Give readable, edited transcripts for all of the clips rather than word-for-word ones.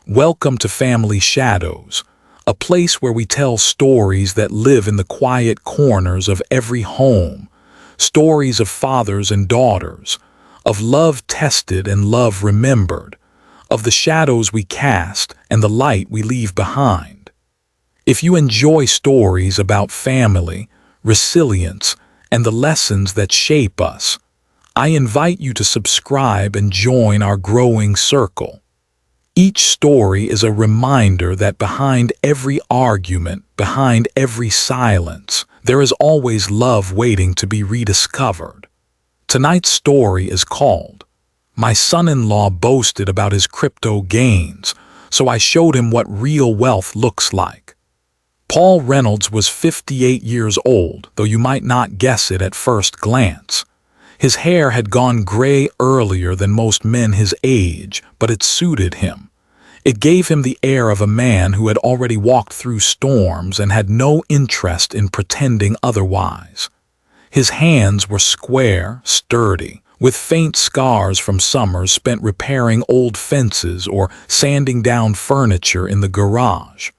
Welcome to Family Shadows, a place where we tell stories that live in the quiet corners of every home, stories of fathers and daughters, of love tested and love remembered, of the shadows we cast and the light we leave behind. If you enjoy stories about family, resilience, and the lessons that shape us, I invite you to subscribe and join our growing circle. Each story is a reminder that behind every argument, behind every silence, there is always love waiting to be rediscovered. Tonight's story is called, "My son-in-law boasted about his crypto gains, so I showed him what real wealth looks like." Paul Reynolds was 58 years old, though you might not guess it at first glance. His hair had gone gray earlier than most men his age, but it suited him. It gave him the air of a man who had already walked through storms and had no interest in pretending otherwise. His hands were square, sturdy, with faint scars from summers spent repairing old fences or sanding down furniture in the garage.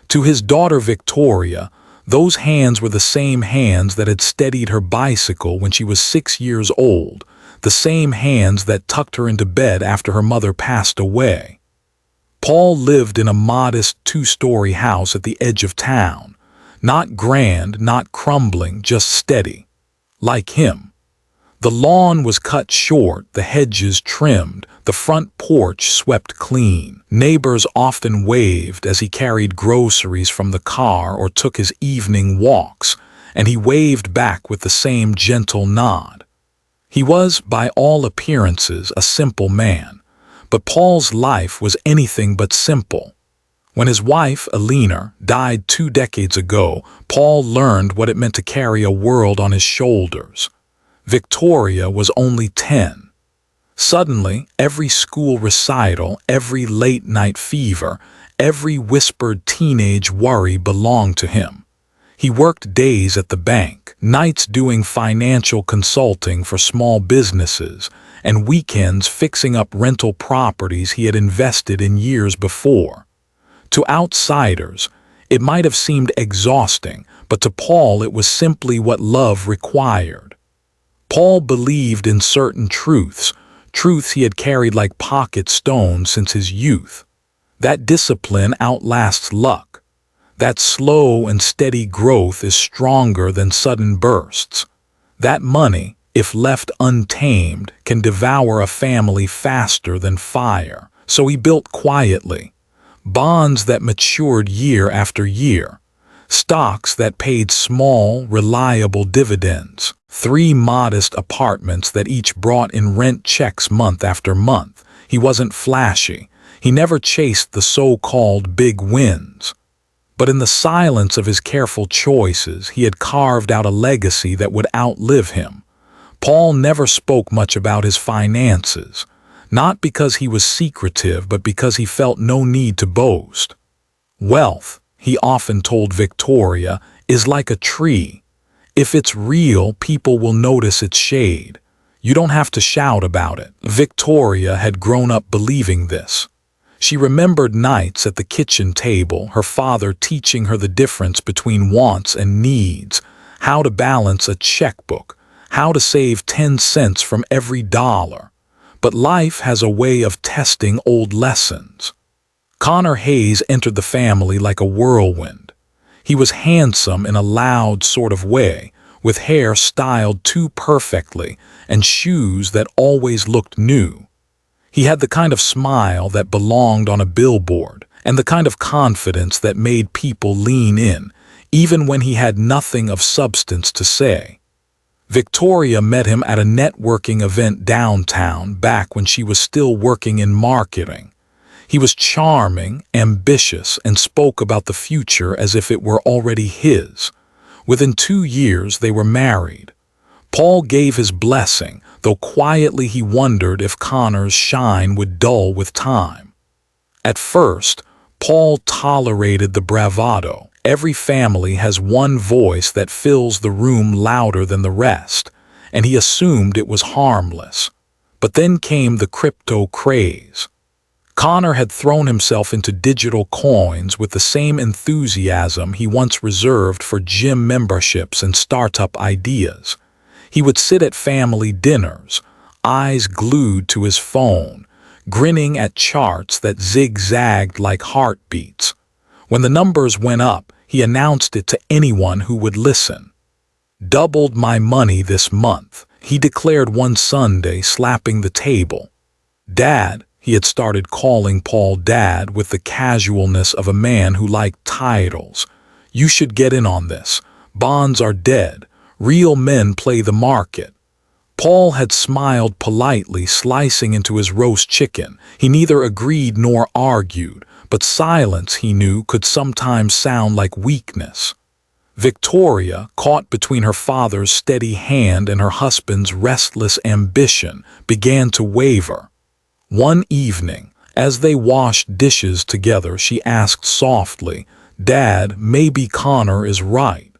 To his daughter Victoria, those hands were the same hands that had steadied her bicycle when she was 6 years old, the same hands that tucked her into bed after her mother passed away. Paul lived in a modest 2-story house at the edge of town, not grand, not crumbling, just steady. Like him. The lawn was cut short, the hedges trimmed, the front porch swept clean. Neighbors often waved as he carried groceries from the car or took his evening walks, and he waved back with the same gentle nod. He was, by all appearances, a simple man, but Paul's life was anything but simple. When his wife, Alina, died 2 decades ago, Paul learned what it meant to carry a world on his shoulders. Victoria was only 10. Suddenly, every school recital, every late-night fever, every whispered teenage worry belonged to him. He worked days at the bank, nights doing financial consulting for small businesses, and weekends fixing up rental properties he had invested in years before. To outsiders, it might have seemed exhausting, but to Paul it was simply what love required. Paul believed in certain truths he had carried like pocket stones since his youth. That discipline outlasts luck. That slow and steady growth is stronger than sudden bursts. That money, if left untamed, can devour a family faster than fire. So he built quietly. Bonds that matured year after year. Stocks that paid small, reliable dividends. 3 modest apartments that each brought in rent checks month after month. He wasn't flashy. He never chased the so-called big wins. But in the silence of his careful choices, he had carved out a legacy that would outlive him. Paul never spoke much about his finances, not because he was secretive, but because he felt no need to boast. Wealth, he often told Victoria, is like a tree. If it's real, people will notice its shade. You don't have to shout about it. Victoria had grown up believing this. She remembered nights at the kitchen table, her father teaching her the difference between wants and needs, how to balance a checkbook, how to save 10 cents from every dollar. But life has a way of testing old lessons. Connor Hayes entered the family like a whirlwind. He was handsome in a loud sort of way, with hair styled too perfectly and shoes that always looked new. He had the kind of smile that belonged on a billboard and the kind of confidence that made people lean in, even when he had nothing of substance to say. Victoria met him at a networking event downtown back when she was still working in marketing. He was charming, ambitious, and spoke about the future as if it were already his. Within 2 years, they were married. Paul gave his blessing, though quietly he wondered if Connor's shine would dull with time. At first, Paul tolerated the bravado. Every family has one voice that fills the room louder than the rest, and he assumed it was harmless. But then came the crypto craze. Connor had thrown himself into digital coins with the same enthusiasm he once reserved for gym memberships and startup ideas. He would sit at family dinners, eyes glued to his phone, grinning at charts that zigzagged like heartbeats. When the numbers went up, he announced it to anyone who would listen. "Doubled my money this month," he declared one Sunday, slapping the table. "Dad," he had started calling Paul Dad with the casualness of a man who liked titles. "You should get in on this. Bonds are dead. Real men play the market." Paul had smiled politely, slicing into his roast chicken. He neither agreed nor argued, but silence, he knew, could sometimes sound like weakness. Victoria, caught between her father's steady hand and her husband's restless ambition, began to waver. One evening, as they washed dishes together, she asked softly, "Dad, maybe Connor is right.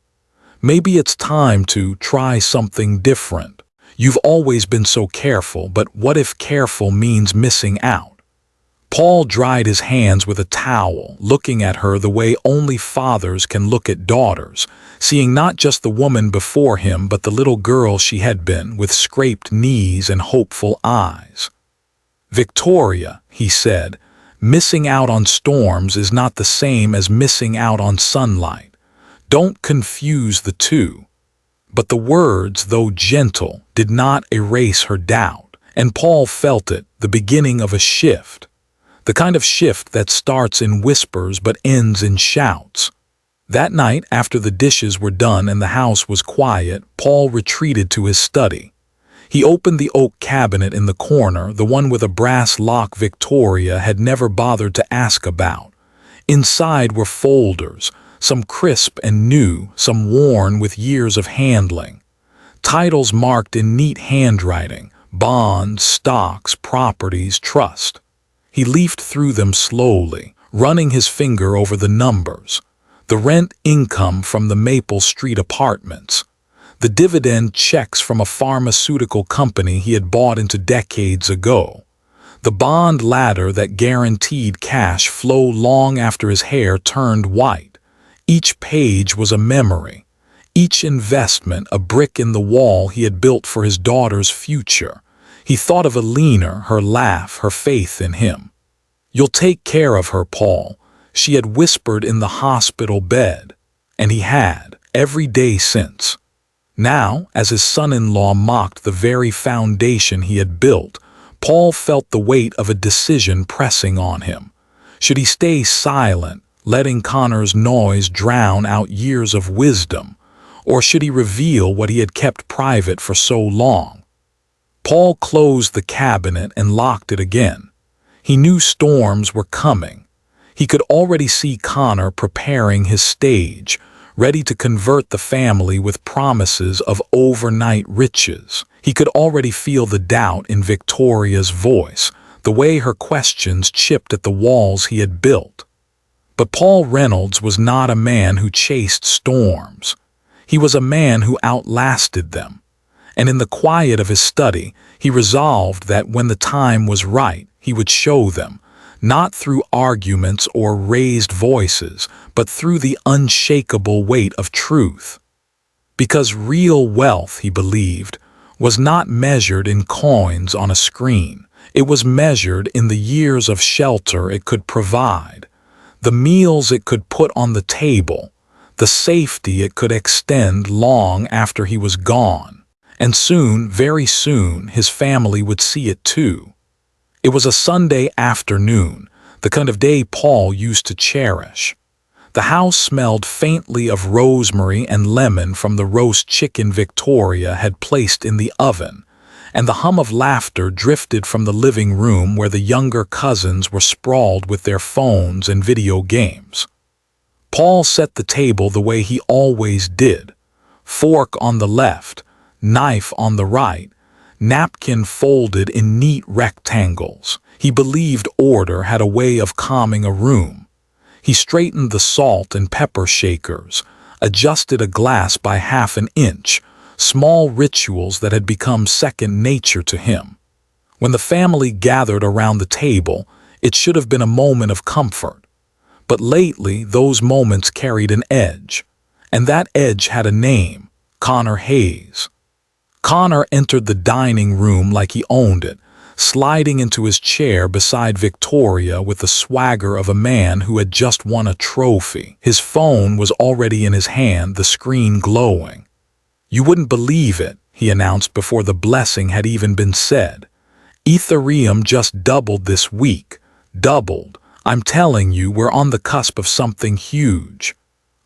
Maybe it's time to try something different. You've always been so careful, but what if careful means missing out?" Paul dried his hands with a towel, looking at her the way only fathers can look at daughters, seeing not just the woman before him but the little girl she had been, with scraped knees and hopeful eyes. "Victoria," he said, "missing out on storms is not the same as missing out on sunlight. Don't confuse the two." But the words, though gentle, did not erase her doubt, and Paul felt it, the beginning of a shift. The kind of shift that starts in whispers but ends in shouts. That night, after the dishes were done and the house was quiet, Paul retreated to his study. He opened the oak cabinet in the corner, the one with a brass lock Victoria had never bothered to ask about. Inside were folders, some crisp and new, some worn with years of handling. Titles marked in neat handwriting: bonds, stocks, properties, trust. He leafed through them slowly, running his finger over the numbers. The rent income from the Maple Street apartments. The dividend checks from a pharmaceutical company he had bought into decades ago. The bond ladder that guaranteed cash flow long after his hair turned white. Each page was a memory. Each investment a brick in the wall he had built for his daughter's future. He thought of Alina, her laugh, her faith in him. "You'll take care of her, Paul," she had whispered in the hospital bed. And he had, every day since. Now, as his son-in-law mocked the very foundation he had built, Paul felt the weight of a decision pressing on him. Should he stay silent, letting Connor's noise drown out years of wisdom, or should he reveal what he had kept private for so long? Paul closed the cabinet and locked it again. He knew storms were coming. He could already see Connor preparing his stage, ready to convert the family with promises of overnight riches. He could already feel the doubt in Victoria's voice, the way her questions chipped at the walls he had built. But Paul Reynolds was not a man who chased storms. He was a man who outlasted them. And in the quiet of his study, he resolved that when the time was right, he would show them, not through arguments or raised voices, but through the unshakable weight of truth. Because real wealth, he believed, was not measured in coins on a screen. It was measured in the years of shelter it could provide, the meals it could put on the table, the safety it could extend long after he was gone. And soon, very soon, his family would see it too. It was a Sunday afternoon, the kind of day Paul used to cherish. The house smelled faintly of rosemary and lemon from the roast chicken Victoria had placed in the oven, and the hum of laughter drifted from the living room where the younger cousins were sprawled with their phones and video games. Paul set the table the way he always did: fork on the left, knife on the right, napkin folded in neat rectangles. He believed order had a way of calming a room. He straightened the salt and pepper shakers, adjusted a glass by half an inch, small rituals that had become second nature to him. When the family gathered around the table, It should have been a moment of comfort. But lately, those moments carried an edge. And that edge had a name: Connor Hayes. Connor entered the dining room like he owned it, sliding into his chair beside Victoria with the swagger of a man who had just won a trophy. His phone was already in his hand, the screen glowing. "You wouldn't believe it," he announced before the blessing had even been said. "Ethereum just doubled this week. Doubled. I'm telling you, we're on the cusp of something huge."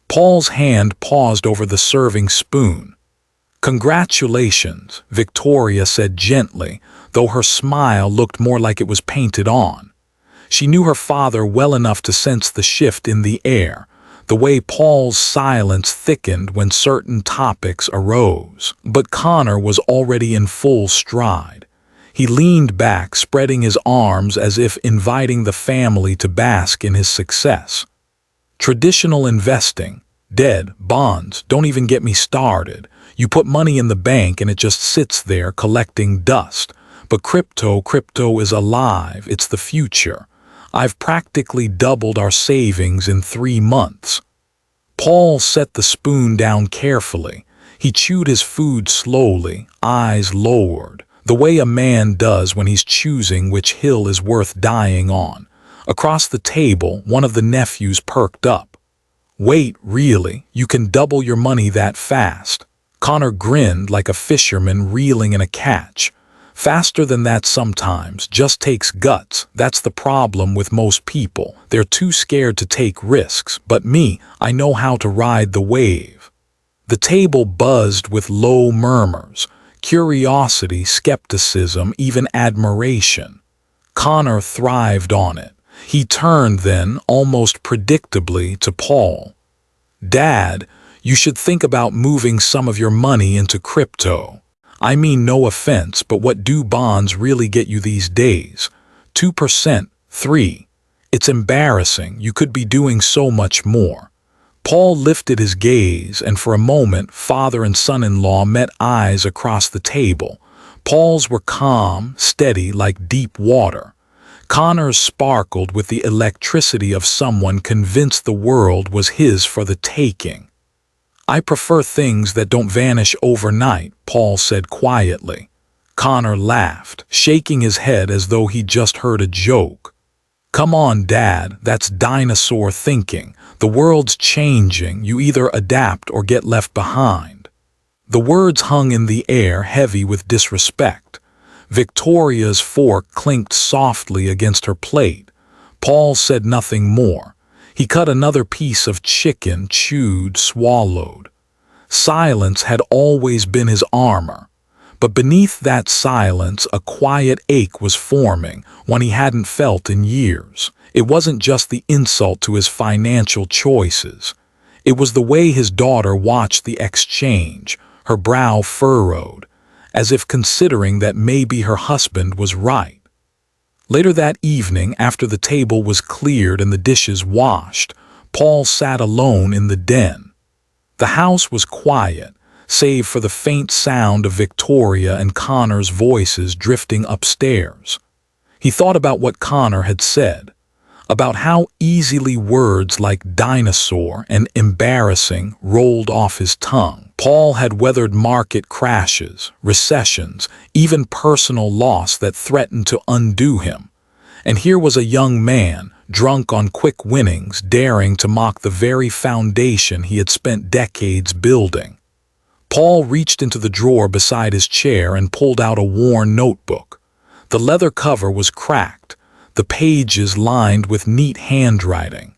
Paul's hand paused over the serving spoon. "Congratulations," Victoria said gently, though her smile looked more like it was painted on. She knew her father well enough to sense the shift in the air, the way Paul's silence thickened when certain topics arose. But Connor was already in full stride. He leaned back, spreading his arms as if inviting the family to bask in his success. "Traditional investing, dead. Bonds, don't even get me started. You put money in the bank and it just sits there collecting dust. But crypto is alive. It's the future. I've practically doubled our savings in 3 months." Paul set the spoon down carefully. He chewed his food slowly, eyes lowered, the way a man does when he's choosing which hill is worth dying on. Across the table, one of the nephews perked up. "Wait, really? You can double your money that fast?" Connor grinned like a fisherman reeling in a catch. "Faster than that sometimes, just takes guts. That's the problem with most people. They're too scared to take risks. But me, I know how to ride the wave." The table buzzed with low murmurs, curiosity, skepticism, even admiration. Connor thrived on it. He turned then, almost predictably, to Paul. "Dad, you should think about moving some of your money into crypto. I mean, no offense, but what do bonds really get you these days? 2%, 3%. It's embarrassing. You could be doing so much more." Paul lifted his gaze, and for a moment, father and son-in-law met eyes across the table. Paul's were calm, steady, like deep water. Connor's sparkled with the electricity of someone convinced the world was his for the taking. "I prefer things that don't vanish overnight," Paul said quietly. Connor laughed, shaking his head as though he'd just heard a joke. "Come on, Dad, that's dinosaur thinking. The world's changing. You either adapt or get left behind." The words hung in the air, heavy with disrespect. Victoria's fork clinked softly against her plate. Paul said nothing more. He cut another piece of chicken, chewed, swallowed. Silence had always been his armor. But beneath that silence, a quiet ache was forming, one he hadn't felt in years. It wasn't just the insult to his financial choices. It was the way his daughter watched the exchange, her brow furrowed, as if considering that maybe her husband was right. Later that evening, after the table was cleared and the dishes washed, Paul sat alone in the den. The house was quiet, save for the faint sound of Victoria and Connor's voices drifting upstairs. He thought about what Connor had said, about how easily words like dinosaur and embarrassing rolled off his tongue. Paul had weathered market crashes, recessions, even personal loss that threatened to undo him. And here was a young man, drunk on quick winnings, daring to mock the very foundation he had spent decades building. Paul reached into the drawer beside his chair and pulled out a worn notebook. The leather cover was cracked, the pages lined with neat handwriting.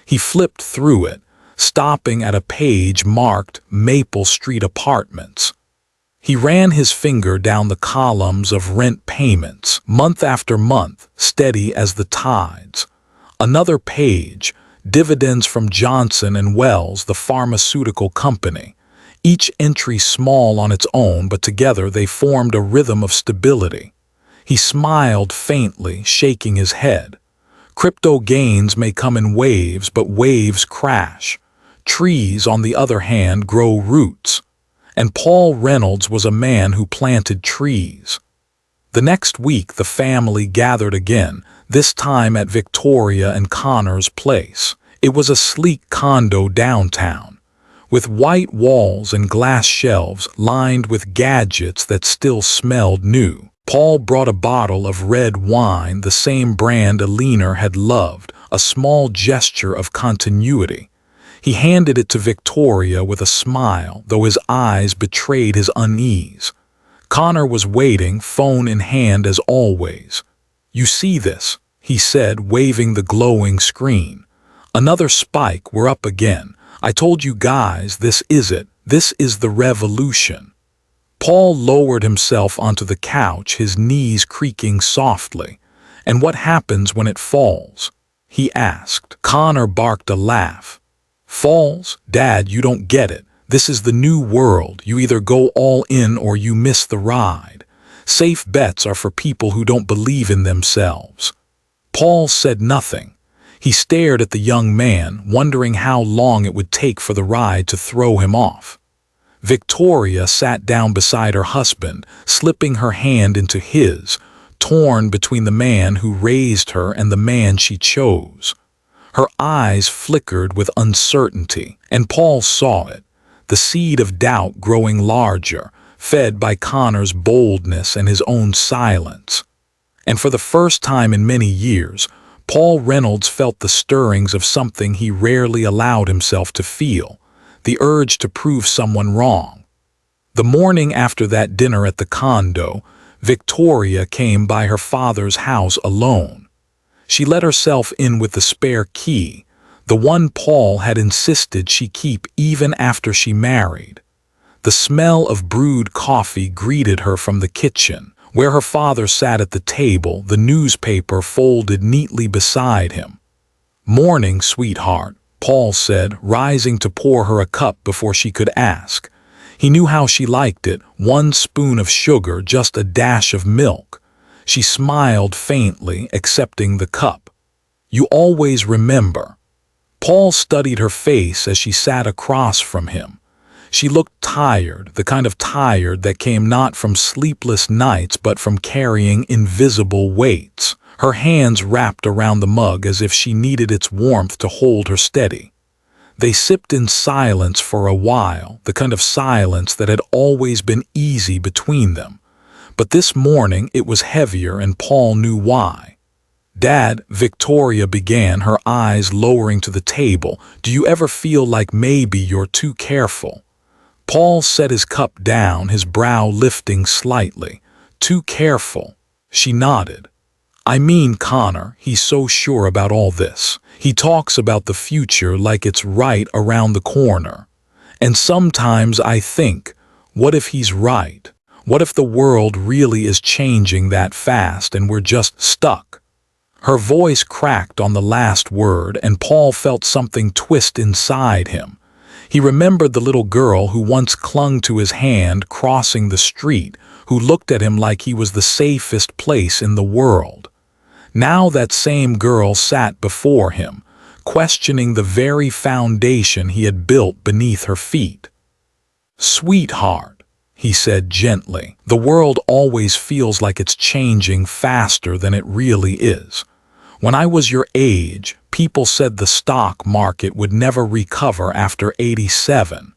He flipped through it, stopping at a page marked Maple Street Apartments. He ran his finger down the columns of rent payments, month after month, steady as the tides. Another page, dividends from Johnson & Wells, the pharmaceutical company. Each entry small on its own, but together they formed a rhythm of stability. He smiled faintly, shaking his head. Crypto gains may come in waves, but waves crash. Trees, on the other hand, grow roots. And Paul Reynolds was a man who planted trees. The next week the family gathered again, this time at Victoria and Connor's place. It was a sleek condo downtown, with white walls and glass shelves lined with gadgets that still smelled new. Paul brought a bottle of red wine, the same brand Alina had loved, a small gesture of continuity. He handed it to Victoria with a smile, though his eyes betrayed his unease. Connor was waiting, phone in hand as always. "You see this?" he said, waving the glowing screen. "Another spike, we're up again. I told you guys, this is it. This is the revolution." Paul lowered himself onto the couch, his knees creaking softly. "And what happens when it falls?" he asked. Connor barked a laugh. "Falls? Dad, you don't get it. This is the new world. You either go all in or you miss the ride. Safe bets are for people who don't believe in themselves." Paul said nothing. He stared at the young man, wondering how long it would take for the ride to throw him off. Victoria sat down beside her husband, slipping her hand into his, torn between the man who raised her and the man she chose. Her eyes flickered with uncertainty, and Paul saw it, the seed of doubt growing larger, fed by Connor's boldness and his own silence. And for the first time in many years, Paul Reynolds felt the stirrings of something he rarely allowed himself to feel, the urge to prove someone wrong. The morning after that dinner at the condo, Victoria came by her father's house alone. She let herself in with the spare key, the one Paul had insisted she keep even after she married. The smell of brewed coffee greeted her from the kitchen, where her father sat at the table, the newspaper folded neatly beside him. "Morning, sweetheart," Paul said, rising to pour her a cup before she could ask. He knew how she liked it, 1 spoon of sugar, just a dash of milk. She smiled faintly, accepting the cup. "You always remember." Paul studied her face as she sat across from him. She looked tired, the kind of tired that came not from sleepless nights but from carrying invisible weights, her hands wrapped around the mug as if she needed its warmth to hold her steady. They sipped in silence for a while, the kind of silence that had always been easy between them. But this morning it was heavier, and Paul knew why. "Dad," Victoria began, her eyes lowering to the table, "do you ever feel like maybe you're too careful?" Paul set his cup down, his brow lifting slightly. "Too careful?" She nodded. "I mean, Connor, he's so sure about all this. He talks about the future like it's right around the corner. And sometimes I think, what if he's right? What if the world really is changing that fast and we're just stuck?" Her voice cracked on the last word, and Paul felt something twist inside him. He remembered the little girl who once clung to his hand crossing the street, who looked at him like he was the safest place in the world. Now that same girl sat before him, questioning the very foundation he had built beneath her feet. "Sweetheart," he said gently, "the world always feels like it's changing faster than it really is. When I was your age, people said the stock market would never recover after '87.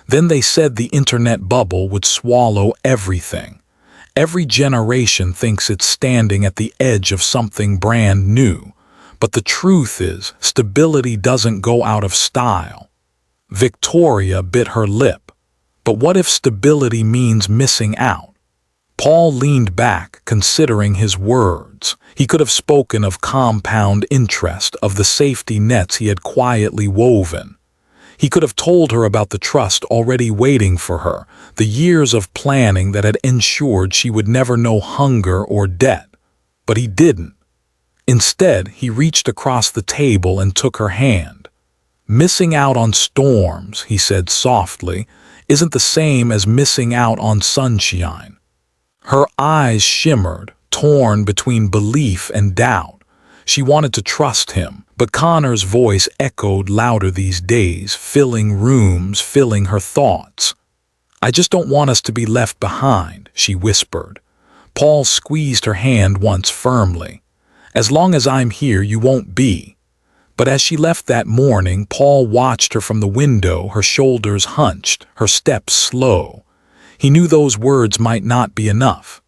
Then they said the internet bubble would swallow everything. Every generation thinks it's standing at the edge of something brand new. But the truth is, stability doesn't go out of style." Victoria bit her lip. "But what if stability means missing out?" Paul leaned back, considering his words. He could have spoken of compound interest, of the safety nets he had quietly woven. He could have told her about the trust already waiting for her, the years of planning that had ensured she would never know hunger or debt. But he didn't. Instead, he reached across the table and took her hand. "Missing out on storms," he said softly, "isn't the same as missing out on sunshine." Her eyes shimmered, torn between belief and doubt. She wanted to trust him, but Connor's voice echoed louder these days, filling rooms, filling her thoughts. "I just don't want us to be left behind," she whispered. Paul squeezed her hand once firmly. As long as I'm here, you won't be." But as she left that morning, Paul watched her from the window, her shoulders hunched, her steps slow. He knew those words might not be enough.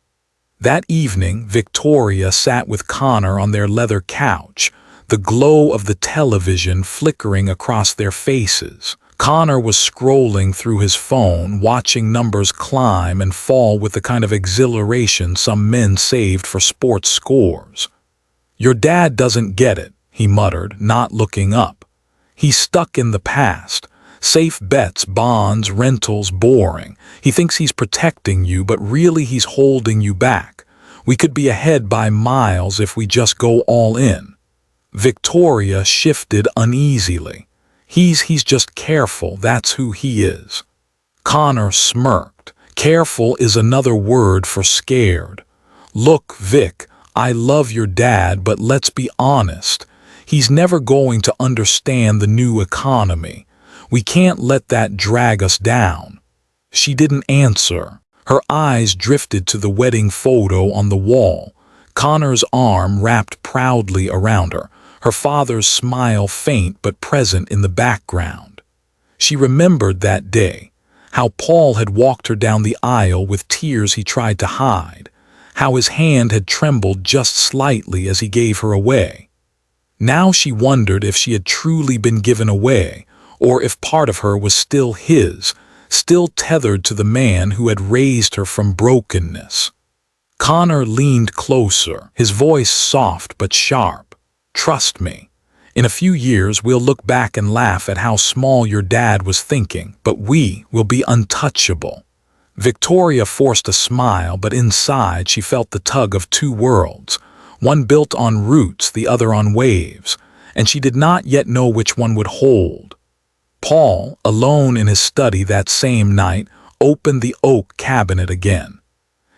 That evening, Victoria sat with Connor on their leather couch, the glow of the television flickering across their faces. Connor was scrolling through his phone, watching numbers climb and fall with the kind of exhilaration some men saved for sports scores. "Your dad doesn't get it," he muttered, not looking up. "He's stuck in the past. Safe bets, bonds, rentals, boring. He thinks he's protecting you, but really he's holding you back. We could be ahead by miles if we just go all in." Victoria shifted uneasily. He's just careful, that's who he is." Connor smirked. "Careful is another word for scared. Look, Vic, I love your dad, but let's be honest. He's never going to understand the new economy. We can't let that drag us down." She didn't answer. Her eyes drifted to the wedding photo on the wall, Connor's arm wrapped proudly around her, her father's smile faint but present in the background. She remembered that day, how Paul had walked her down the aisle with tears he tried to hide, how his hand had trembled just slightly as he gave her away. Now she wondered if she had truly been given away, or if part of her was still his, still tethered to the man who had raised her from brokenness. Connor leaned closer, his voice soft but sharp. "Trust me. In a few years we'll look back and laugh at how small your dad was thinking, but we will be untouchable." Victoria forced a smile, but inside she felt the tug of two worlds, one built on roots, the other on waves, and she did not yet know which one would hold. Paul, alone in his study that same night, opened the oak cabinet again.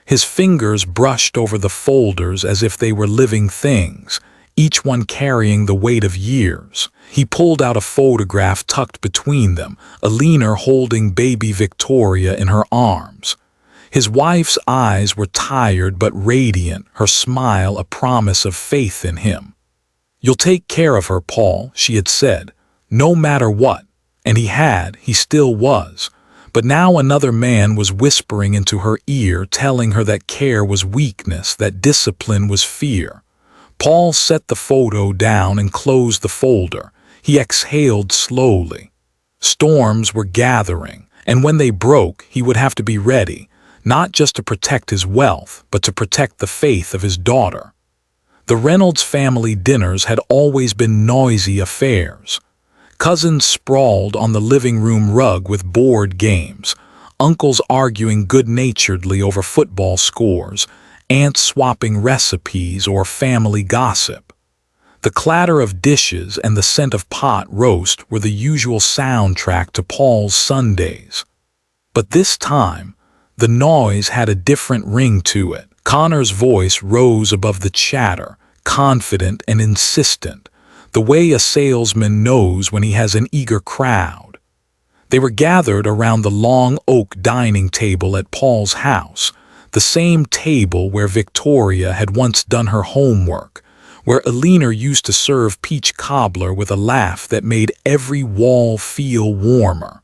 His fingers brushed over the folders as if they were living things, each one carrying the weight of years. He pulled out a photograph tucked between them, Alina holding baby Victoria in her arms. His wife's eyes were tired but radiant, her smile a promise of faith in him. "You'll take care of her, Paul," she had said, "no matter what." And he still was. But now another man was whispering into her ear, telling her that care was weakness, that discipline was fear. Paul set the photo down and closed the folder. He exhaled slowly. Storms were gathering, and when they broke, he would have to be ready, not just to protect his wealth, but to protect the faith of his daughter. The Reynolds family dinners had always been noisy affairs. Cousins sprawled on the living room rug with board games, uncles arguing good-naturedly over football scores, aunts swapping recipes or family gossip. The clatter of dishes and the scent of pot roast were the usual soundtrack to Paul's Sundays. But this time, the noise had a different ring to it. Connor's voice rose above the chatter, confident and insistent, the way a salesman knows when he has an eager crowd. They were gathered around the long oak dining table at Paul's house, the same table where Victoria had once done her homework, where Alina used to serve peach cobbler with a laugh that made every wall feel warmer.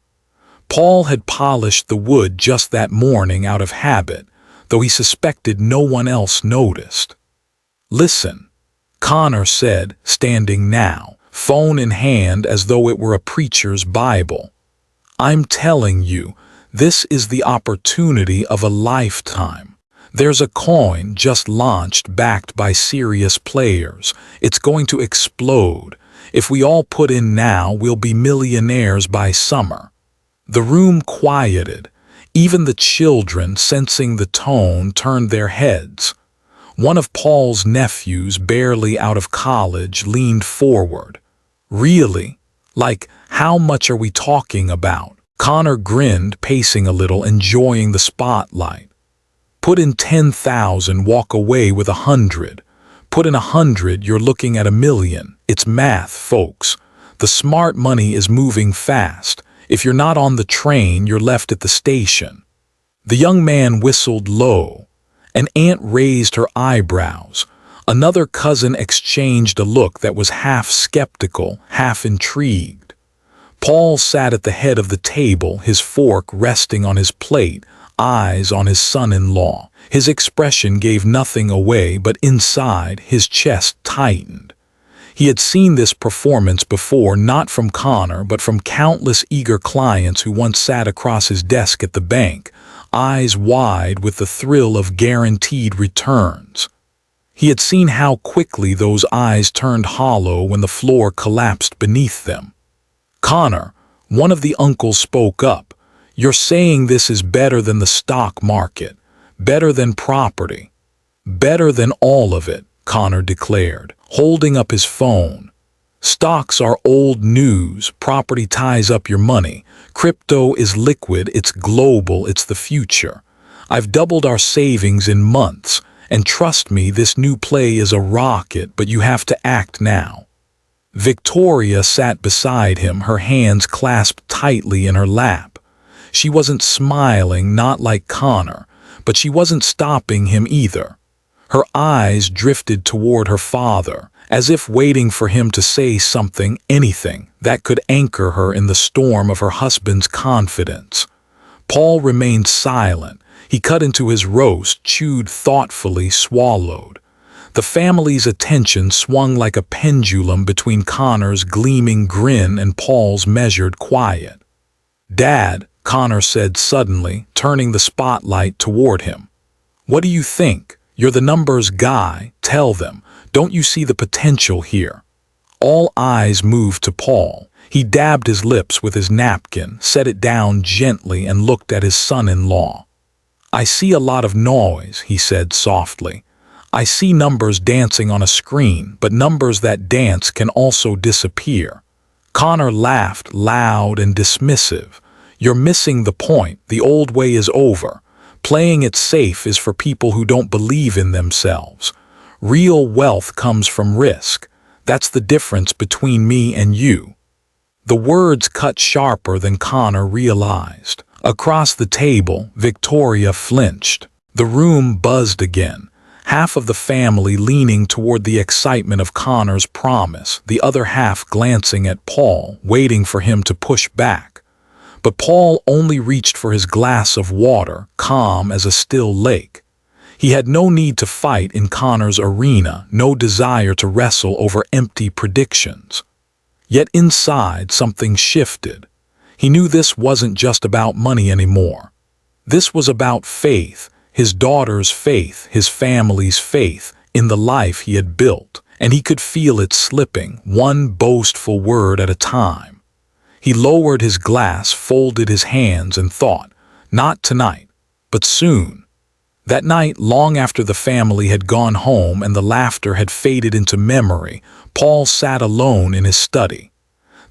Paul had polished the wood just that morning out of habit, though he suspected no one else noticed. "Listen," Connor said, standing now, phone in hand as though it were a preacher's Bible. "I'm telling you, this is the opportunity of a lifetime. There's a coin just launched backed by serious players. It's going to explode. If we all put in now, we'll be millionaires by summer." The room quieted. Even the children, sensing the tone, turned their heads. One of Paul's nephews, barely out of college, leaned forward. "Really? Like, how much are we talking about?" Connor grinned, pacing a little, enjoying the spotlight. "Put in 10,000, walk away with 100. Put in 100, you're looking at 1,000,000. It's math, folks. The smart money is moving fast. If you're not on the train, you're left at the station." The young man whistled low. An aunt raised her eyebrows. Another cousin exchanged a look that was half skeptical, half intrigued. Paul sat at the head of the table, his fork resting on his plate, eyes on his son-in-law. His expression gave nothing away, but inside, his chest tightened. He had seen this performance before, not from Connor, but from countless eager clients who once sat across his desk at the bank, eyes wide with the thrill of guaranteed returns. He had seen how quickly those eyes turned hollow when the floor collapsed beneath them. "Connor," one of the uncles spoke up, "you're saying this is better than the stock market, better than property." "Better than all of it," Connor declared, holding up his phone. "Stocks are old news, property ties up your money. Crypto is liquid, it's global, it's the future. I've doubled our savings in months, and trust me, this new play is a rocket, but you have to act now." Victoria sat beside him, her hands clasped tightly in her lap. She wasn't smiling, not like Connor, but she wasn't stopping him either. Her eyes drifted toward her father, as if waiting for him to say something, anything, that could anchor her in the storm of her husband's confidence. Paul remained silent. He cut into his roast, chewed thoughtfully, swallowed. The family's attention swung like a pendulum between Connor's gleaming grin and Paul's measured quiet. "Dad," Connor said suddenly, turning the spotlight toward him. "What do you think? You're the numbers guy. Tell them. Don't you see the potential here?" All eyes moved to Paul. He dabbed his lips with his napkin, set it down gently, and looked at his son-in-law. "I see a lot of noise," he said softly. "I see numbers dancing on a screen, but numbers that dance can also disappear." Connor laughed, loud and dismissive. "You're missing the point. The old way is over. Playing it safe is for people who don't believe in themselves. Real wealth comes from risk. That's the difference between me and you." The words cut sharper than Connor realized. Across the table, Victoria flinched. The room buzzed again, half of the family leaning toward the excitement of Connor's promise, the other half glancing at Paul, waiting for him to push back. But Paul only reached for his glass of water, calm as a still lake. He had no need to fight in Connor's arena, no desire to wrestle over empty predictions. Yet inside, something shifted. He knew this wasn't just about money anymore. This was about faith, his daughter's faith, his family's faith, in the life he had built, and he could feel it slipping, one boastful word at a time. He lowered his glass, folded his hands, and thought, not tonight, but soon. That night, long after the family had gone home and the laughter had faded into memory, Paul sat alone in his study.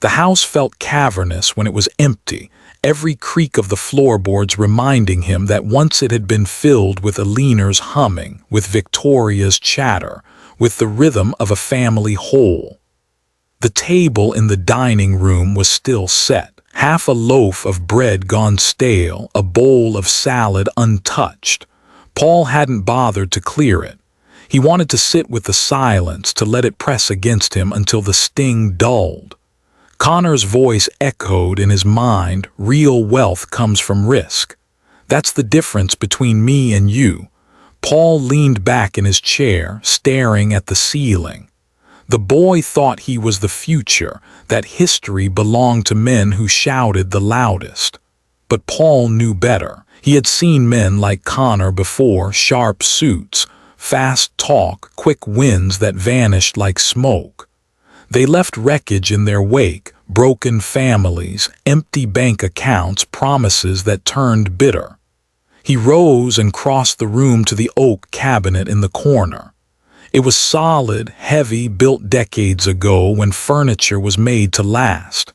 The house felt cavernous when it was empty, every creak of the floorboards reminding him that once it had been filled with Aline's humming, with Victoria's chatter, with the rhythm of a family whole. The table in the dining room was still set, half a loaf of bread gone stale, a bowl of salad untouched. Paul hadn't bothered to clear it. He wanted to sit with the silence, to let it press against him until the sting dulled. Connor's voice echoed in his mind, "Real wealth comes from risk. That's the difference between me and you." Paul leaned back in his chair, staring at the ceiling. The boy thought he was the future, that history belonged to men who shouted the loudest. But Paul knew better. He had seen men like Connor before, sharp suits, fast talk, quick wins that vanished like smoke. They left wreckage in their wake, broken families, empty bank accounts, promises that turned bitter. He rose and crossed the room to the oak cabinet in the corner. It was solid, heavy, built decades ago when furniture was made to last.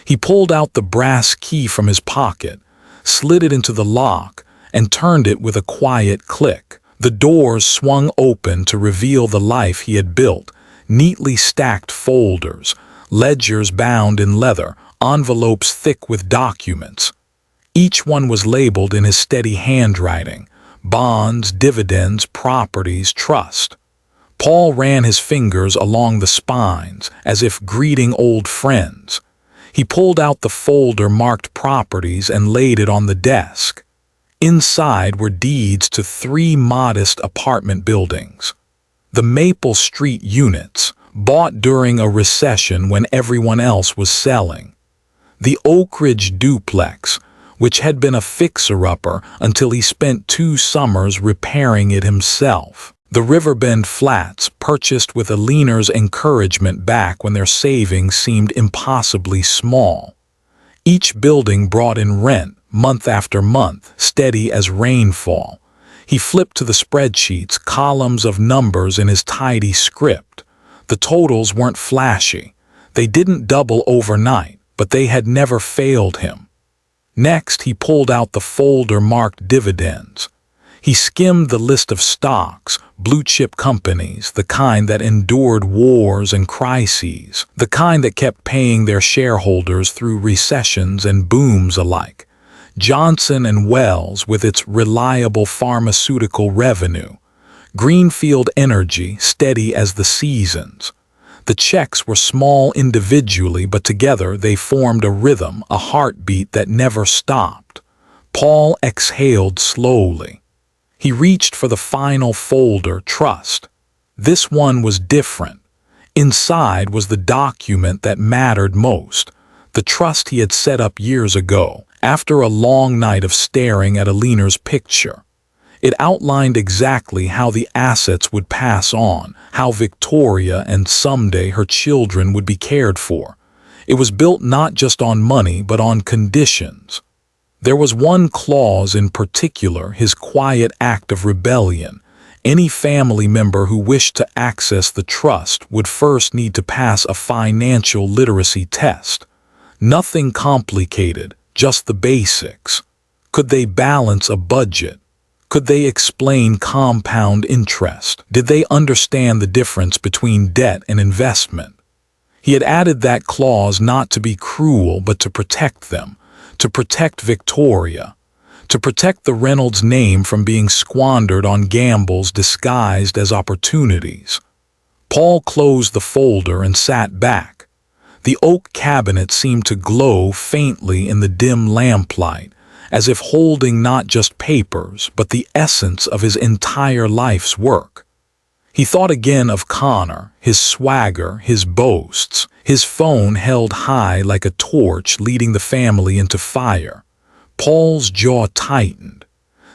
He pulled out the brass key from his pocket, slid it into the lock, and turned it with a quiet click. The doors swung open to reveal the life he had built, neatly stacked folders, ledgers bound in leather, envelopes thick with documents. Each one was labeled in his steady handwriting: bonds, dividends, properties, trust. Paul ran his fingers along the spines as if greeting old friends. He pulled out the folder marked properties and laid it on the desk. Inside were deeds to 3 modest apartment buildings. The Maple Street units, bought during a recession when everyone else was selling. The Oak Ridge duplex, which had been a fixer-upper until he spent 2 summers repairing it himself. The Riverbend flats, purchased with a leaner's encouragement back when their savings seemed impossibly small. Each building brought in rent, month after month, steady as rainfall. He flipped to the spreadsheets, columns of numbers in his tidy script. The totals weren't flashy. They didn't double overnight, but they had never failed him. Next, he pulled out the folder marked dividends. He skimmed the list of stocks, blue-chip companies, the kind that endured wars and crises, the kind that kept paying their shareholders through recessions and booms alike. Johnson & Wells with its reliable pharmaceutical revenue. Greenfield Energy, steady as the seasons. The checks were small individually, but together they formed a rhythm, a heartbeat that never stopped. Paul exhaled slowly. He reached for the final folder, Trust. This one was different. Inside was the document that mattered most, the trust he had set up years ago, after a long night of staring at a leaner's picture. It outlined exactly how the assets would pass on, how Victoria and someday her children would be cared for. It was built not just on money, but on conditions. There was one clause in particular, his quiet act of rebellion. Any family member who wished to access the trust would first need to pass a financial literacy test. Nothing complicated, just the basics. Could they balance a budget? Could they explain compound interest? Did they understand the difference between debt and investment? He had added that clause not to be cruel, but to protect them. To protect Victoria, to protect the Reynolds name from being squandered on gambles disguised as opportunities. Paul closed the folder and sat back. The oak cabinet seemed to glow faintly in the dim lamplight, as if holding not just papers, but the essence of his entire life's work. He thought again of Connor, his swagger, his boasts, his phone held high like a torch leading the family into fire. Paul's jaw tightened.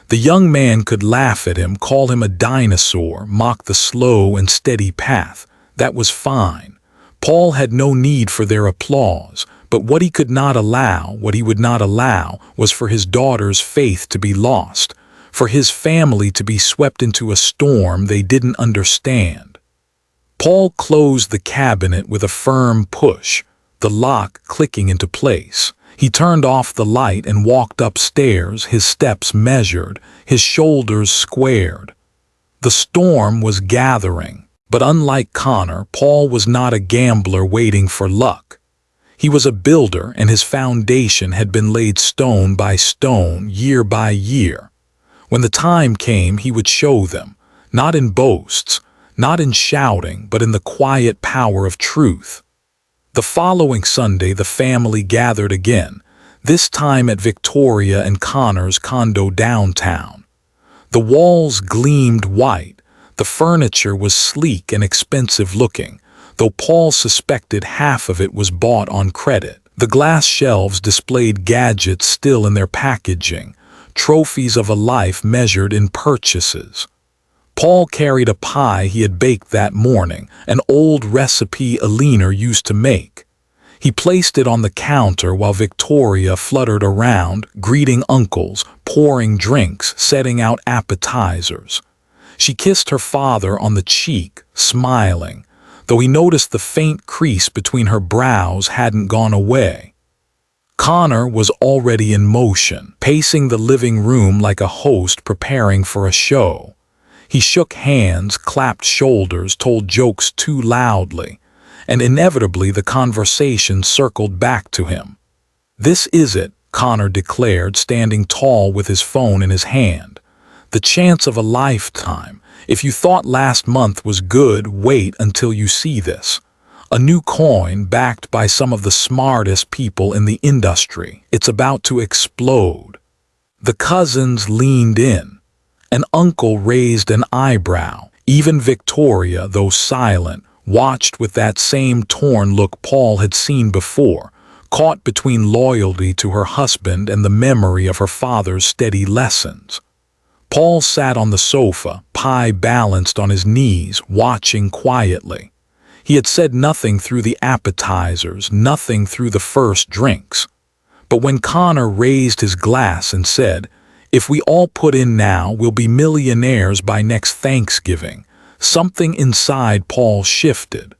The young man could laugh at him, call him a dinosaur, mock the slow and steady path. That was fine. Paul had no need for their applause, but what he would not allow, was for his daughter's faith to be lost, for his family to be swept into a storm they didn't understand. Paul closed the cabinet with a firm push, the lock clicking into place. He turned off the light and walked upstairs, his steps measured, his shoulders squared. The storm was gathering, but unlike Connor, Paul was not a gambler waiting for luck. He was a builder, and his foundation had been laid stone by stone, year by year. When the time came, he would show them, not in boasts, not in shouting, but in the quiet power of truth. The following Sunday, the family gathered again, this time at Victoria and Connor's condo downtown. The walls gleamed white, the furniture was sleek and expensive looking, though Paul suspected half of it was bought on credit. The glass shelves displayed gadgets still in their packaging, trophies of a life measured in purchases. Paul carried a pie he had baked that morning, an old recipe Alina used to make. He placed it on the counter while Victoria fluttered around, greeting uncles, pouring drinks, setting out appetizers. She kissed her father on the cheek, smiling, though he noticed the faint crease between her brows hadn't gone away. Connor was already in motion, pacing the living room like a host preparing for a show. He shook hands, clapped shoulders, told jokes too loudly, and inevitably the conversation circled back to him. "This is it," Connor declared, standing tall with his phone in his hand. "The chance of a lifetime. If you thought last month was good, wait until you see this. A new coin backed by some of the smartest people in the industry. It's about to explode." The cousins leaned in. An uncle raised an eyebrow. Even Victoria, though silent, watched with that same torn look Paul had seen before, caught between loyalty to her husband and the memory of her father's steady lessons. Paul sat on the sofa, pie balanced on his knees, watching quietly. He had said nothing through the appetizers, nothing through the first drinks. But when Connor raised his glass and said, "If we all put in now, we'll be millionaires by next Thanksgiving," something inside Paul shifted.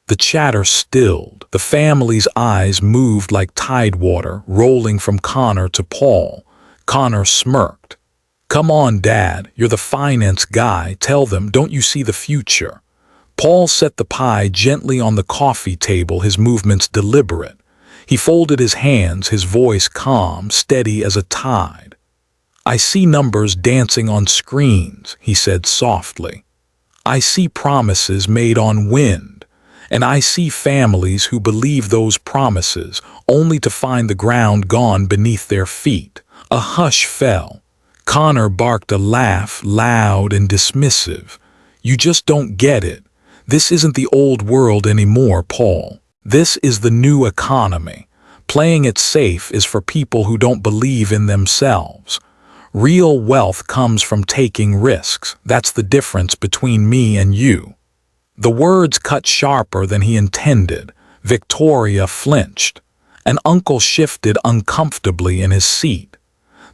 The chatter stilled. The family's eyes moved like tidewater, rolling from Connor to Paul. Connor smirked. "Come on, Dad, you're the finance guy. Tell them, don't you see the future?" Paul set the pie gently on the coffee table, his movements deliberate. He folded his hands, his voice calm, steady as a tide. "I see numbers dancing on screens," he said softly. "I see promises made on wind, and I see families who believe those promises only to find the ground gone beneath their feet." A hush fell. Connor barked a laugh, loud and dismissive. "You just don't get it. This isn't the old world anymore, Paul. This is the new economy. Playing it safe is for people who don't believe in themselves. Real wealth comes from taking risks. That's the difference between me and you." The words cut sharper than he intended. Victoria flinched. An uncle shifted uncomfortably in his seat.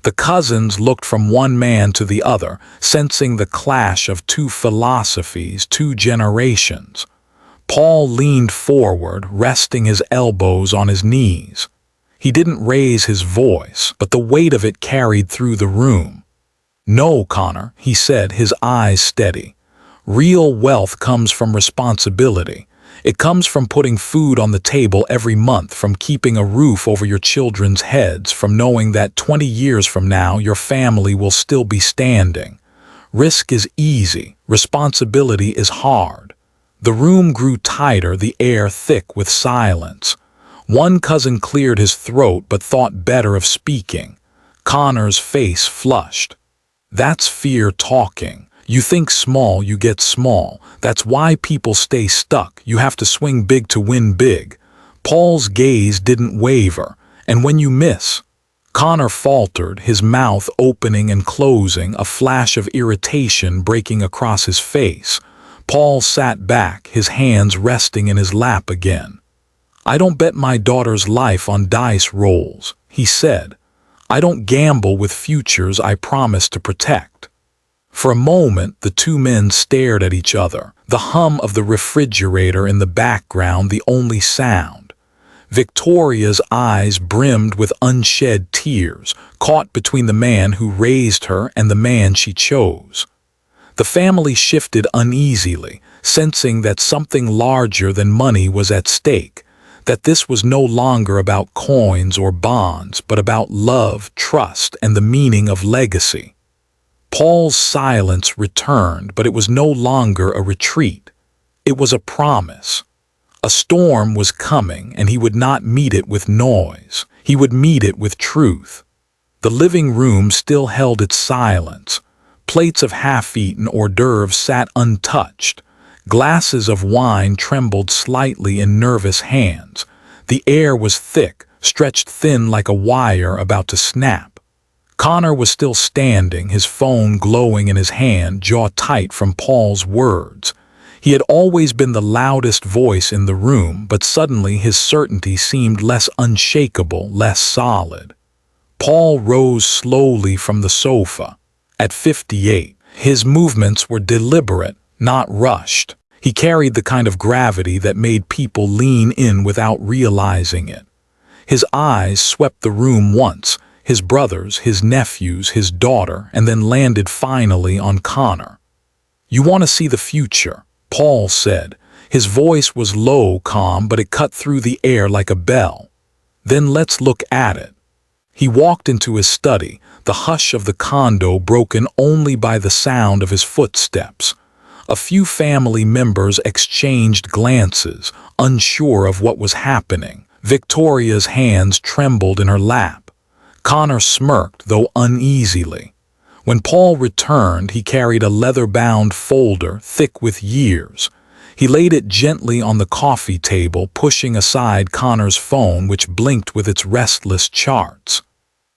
The cousins looked from one man to the other, sensing the clash of two philosophies, two generations. Paul leaned forward, resting his elbows on his knees. He didn't raise his voice, but the weight of it carried through the room. "No, Connor," he said, his eyes steady. "Real wealth comes from responsibility. It comes from putting food on the table every month, from keeping a roof over your children's heads, from knowing that 20 years from now your family will still be standing. Risk is easy. Responsibility is hard." The room grew tighter, the air thick with silence. One cousin cleared his throat but thought better of speaking. Connor's face flushed. "That's fear talking. You think small, you get small. That's why people stay stuck. You have to swing big to win big." Paul's gaze didn't waver. "And when you miss?" Connor faltered, his mouth opening and closing, a flash of irritation breaking across his face. Paul sat back, his hands resting in his lap again. "I don't bet my daughter's life on dice rolls," he said. "I don't gamble with futures I promise to protect." For a moment, the two men stared at each other, the hum of the refrigerator in the background the only sound. Victoria's eyes brimmed with unshed tears, caught between the man who raised her and the man she chose. The family shifted uneasily, sensing that something larger than money was at stake, that this was no longer about coins or bonds, but about love, trust, and the meaning of legacy. Paul's silence returned, but it was no longer a retreat. It was a promise. A storm was coming, and he would not meet it with noise. He would meet it with truth. The living room still held its silence. Plates of half-eaten hors d'oeuvres sat untouched. Glasses of wine trembled slightly in nervous hands. The air was thick, stretched thin like a wire about to snap. Connor was still standing, his phone glowing in his hand, jaw tight from Paul's words. He had always been the loudest voice in the room, but suddenly his certainty seemed less unshakable, less solid. Paul rose slowly from the sofa. At 58, his movements were deliberate, not rushed. He carried the kind of gravity that made people lean in without realizing it. His eyes swept the room once, his brothers, his nephews, his daughter, and then landed finally on Connor. "You want to see the future," Paul said. His voice was low, calm, but it cut through the air like a bell. "Then let's look at it." He walked into his study, the hush of the condo broken only by the sound of his footsteps. A few family members exchanged glances, unsure of what was happening. Victoria's hands trembled in her lap. Connor smirked, though uneasily. When Paul returned, he carried a leather-bound folder thick with years. He laid it gently on the coffee table, pushing aside Connor's phone, which blinked with its restless charts.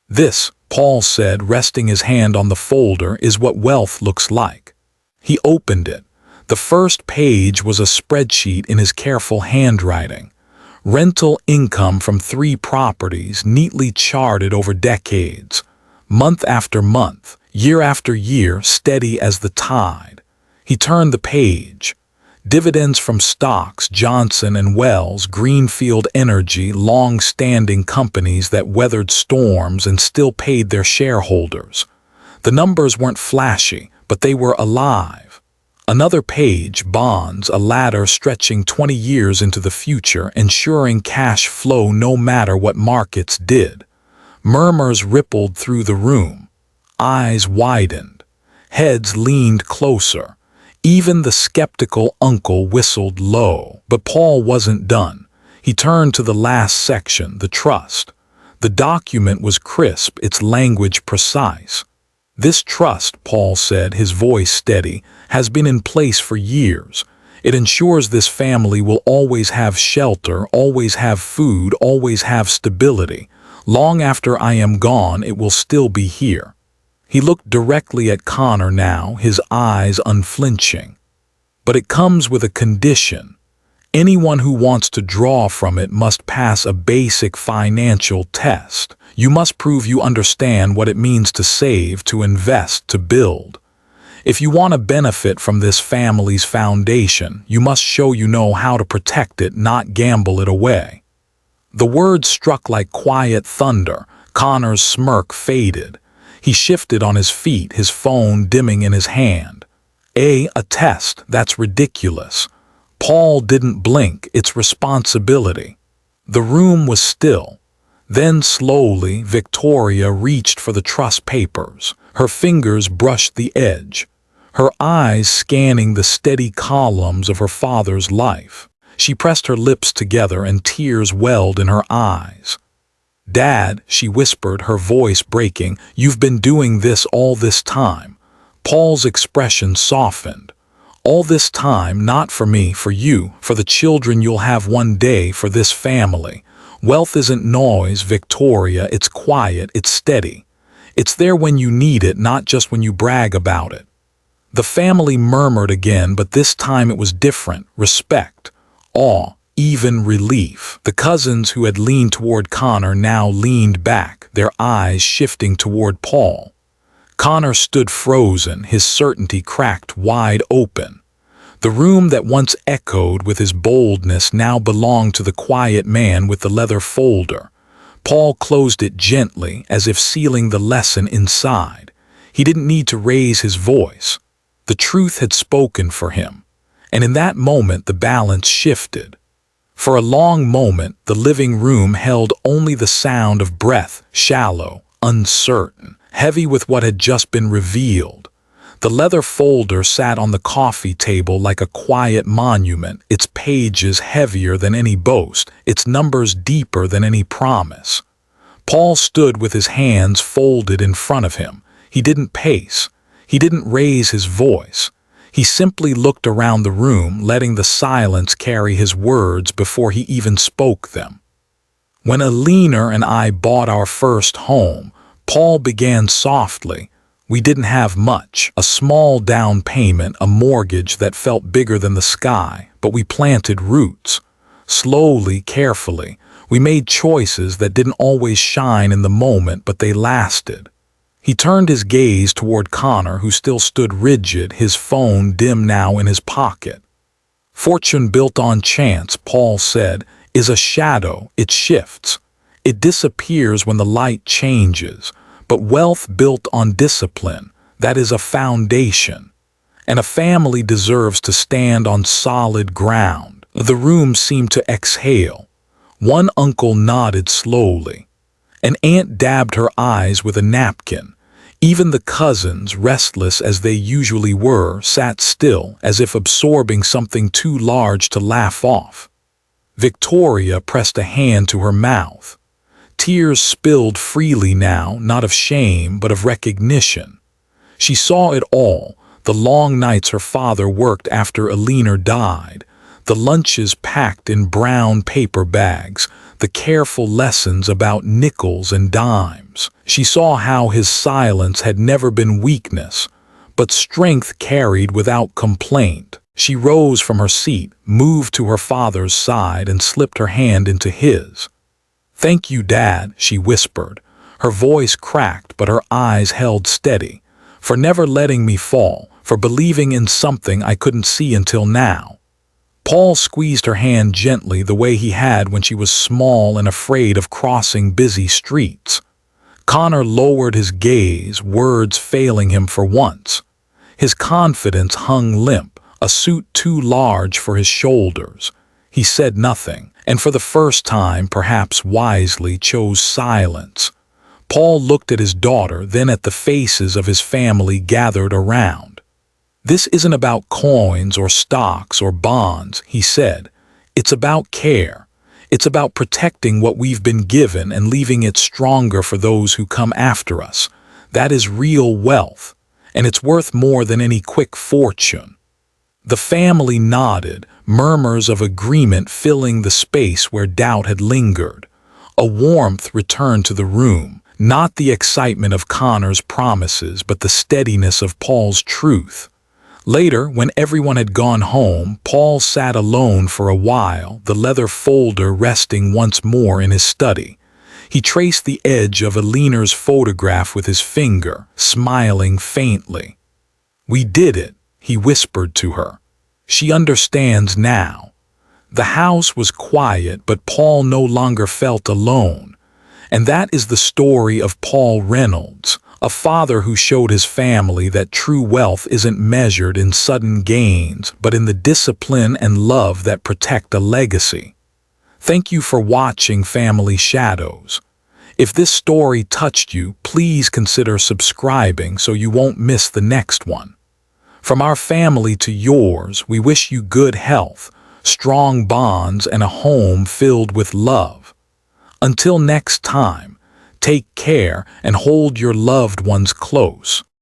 "This," Paul said, resting his hand on the folder, "is what wealth looks like." He opened it. The first page was a spreadsheet in his careful handwriting. Rental income from 3 properties, neatly charted over decades. Month after month, year after year, steady as the tide. He turned the page. Dividends from stocks, Johnson and Wells, Greenfield Energy, long-standing companies that weathered storms and still paid their shareholders. The numbers weren't flashy, but they were alive. Another page, bonds, a ladder stretching 20 years into the future, ensuring cash flow no matter what markets did. Murmurs rippled through the room. Eyes widened. Heads leaned closer. Even the skeptical uncle whistled low. But Paul wasn't done. He turned to the last section, the trust. The document was crisp, its language precise. "This trust," Paul said, his voice steady, "has been in place for years. It ensures this family will always have shelter, always have food, always have stability. Long after I am gone, it will still be here." He looked directly at Connor now, his eyes unflinching. "But it comes with a condition. Anyone who wants to draw from it must pass a basic financial test. You must prove you understand what it means to save, to invest, to build. If you want to benefit from this family's foundation, you must show you know how to protect it, not gamble it away." The words struck like quiet thunder. Connor's smirk faded. He shifted on his feet, his phone dimming in his hand. A test? That's ridiculous." Paul didn't blink. "It's responsibility." The room was still. Then slowly, Victoria reached for the trust papers. Her fingers brushed the edge, her eyes scanning the steady columns of her father's life. She pressed her lips together and tears welled in her eyes. "Dad," she whispered, her voice breaking, "you've been doing this all this time." Paul's expression softened. "All this time, not for me, for you, for the children you'll have one day, for this family. Wealth isn't noise, Victoria, it's quiet, it's steady. It's there when you need it, not just when you brag about it." The family murmured again, but this time it was different. Respect, awe, even relief. The cousins who had leaned toward Connor now leaned back, their eyes shifting toward Paul. Connor stood frozen, his certainty cracked wide open. The room that once echoed with his boldness now belonged to the quiet man with the leather folder. Paul closed it gently, as if sealing the lesson inside. He didn't need to raise his voice. The truth had spoken for him. And in that moment the balance shifted. For a long moment, the living room held only the sound of breath, shallow, uncertain, heavy with what had just been revealed. The leather folder sat on the coffee table like a quiet monument, its pages heavier than any boast, its numbers deeper than any promise. Paul stood with his hands folded in front of him. He didn't pace. He didn't raise his voice. He simply looked around the room, letting the silence carry his words before he even spoke them. "When Alina and I bought our first home," Paul began softly, "we didn't have much. A small down payment, a mortgage that felt bigger than the sky, but we planted roots. Slowly, carefully, we made choices that didn't always shine in the moment, but they lasted." He turned his gaze toward Connor, who still stood rigid, his phone dim now in his pocket. "Fortune built on chance," Paul said, "is a shadow. It shifts. It disappears when the light changes. But wealth built on discipline, that is a foundation. And a family deserves to stand on solid ground." The room seemed to exhale. One uncle nodded slowly. An aunt dabbed her eyes with a napkin. Even the cousins, restless as they usually were, sat still as if absorbing something too large to laugh off. Victoria pressed a hand to her mouth. Tears spilled freely now, not of shame but of recognition. She saw it all, the long nights her father worked after Alina died, the lunches packed in brown paper bags, the careful lessons about nickels and dimes. She saw how his silence had never been weakness, but strength carried without complaint. She rose from her seat, moved to her father's side, and slipped her hand into his. "Thank you, Dad," she whispered. Her voice cracked, but her eyes held steady. "For never letting me fall, for believing in something I couldn't see until now." Paul squeezed her hand gently the way he had when she was small and afraid of crossing busy streets. Connor lowered his gaze, words failing him for once. His confidence hung limp, a suit too large for his shoulders. He said nothing, and for the first time, perhaps wisely, chose silence. Paul looked at his daughter, then at the faces of his family gathered around. "This isn't about coins or stocks or bonds," he said. "It's about care. It's about protecting what we've been given and leaving it stronger for those who come after us. That is real wealth, and it's worth more than any quick fortune." The family nodded, murmurs of agreement filling the space where doubt had lingered. A warmth returned to the room, not the excitement of Connor's promises, but the steadiness of Paul's truth. Later, when everyone had gone home, Paul sat alone for a while, the leather folder resting once more in his study. He traced the edge of Alina's photograph with his finger, smiling faintly. "We did it," he whispered to her. "She understands now." The house was quiet, but Paul no longer felt alone. And that is the story of Paul Reynolds, a father who showed his family that true wealth isn't measured in sudden gains, but in the discipline and love that protect a legacy. Thank you for watching Family Shadows. If this story touched you, please consider subscribing so you won't miss the next one. From our family to yours, we wish you good health, strong bonds, and a home filled with love. Until next time, take care and hold your loved ones close.